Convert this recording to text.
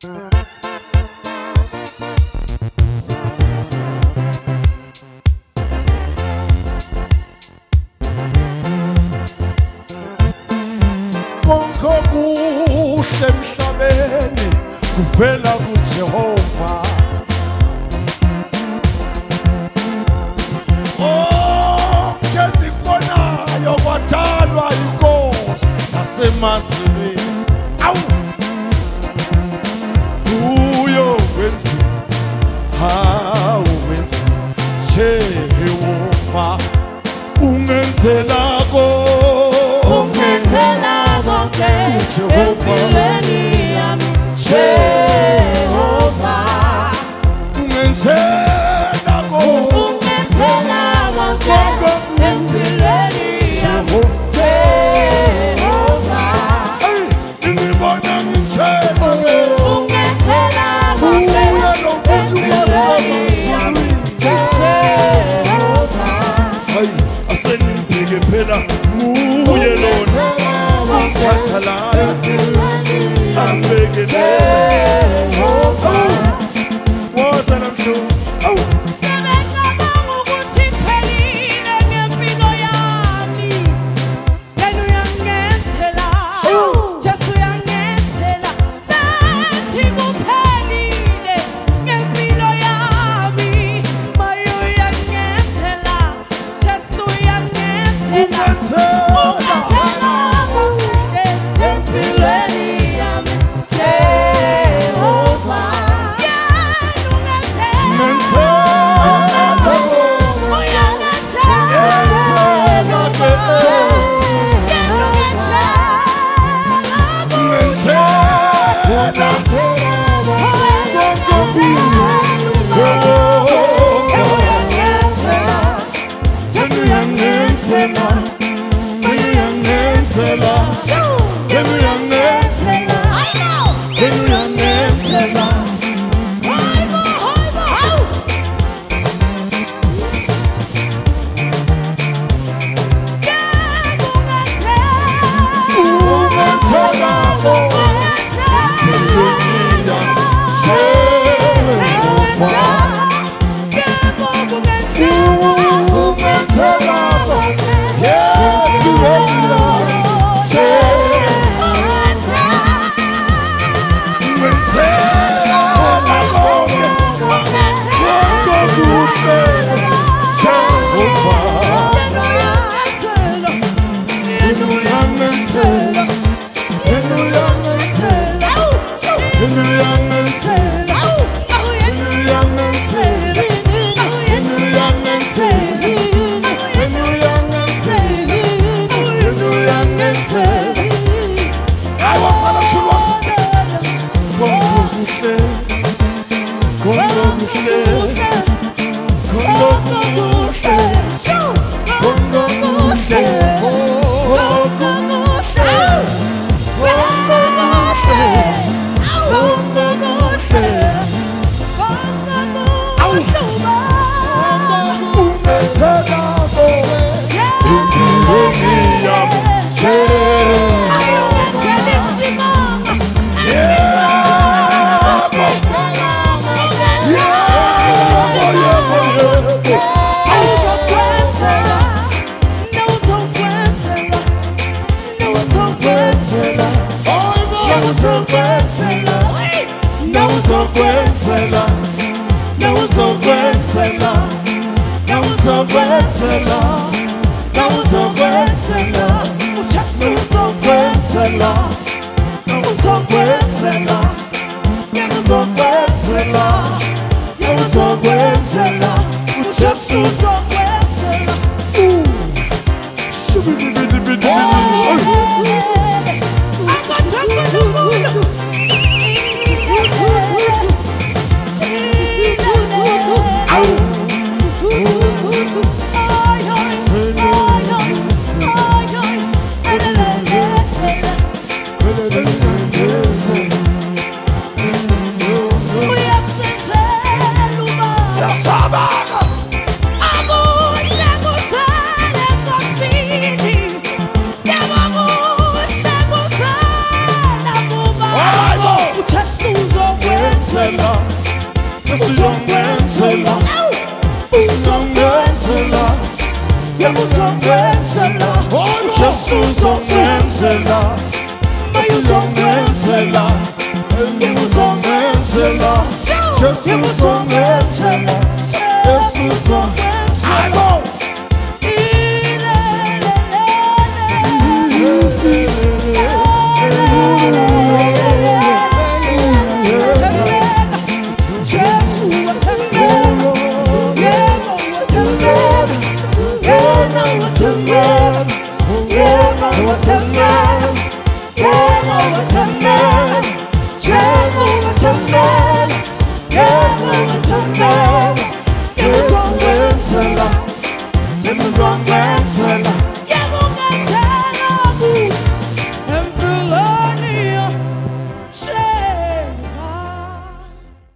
Konke emhlabeni kuvela kuJehova. Konke ndikubonayo kwadalwa yiNkosi nasemazulwini. Awu kuyo wenzile, hawu wenzile Jehova, ungenzela empilweni yami Jehova, ungenzela konke empilweni yami Jehova, ngibona ngitshela ungenzela konke empilweni yami Jehova, asengimbheke phela nguye lona thathalaya ambekele woza namhlanje. Sebengabanga ukuthi phelile ngempilo yami, yena uyangenzela, Jesu uyangenzela, bethi kuphelile ngempilo yami, maye uyangenzela, Jesu uyangenzela, ungenzela kuhle empilweni yami Jehova, Sabbath. uzongenzela, uzongenzela, uzongenzela, uzongenzela, Jesu uzongenzela, uzongenzela, uzongenzela, Jesu uzongenzela.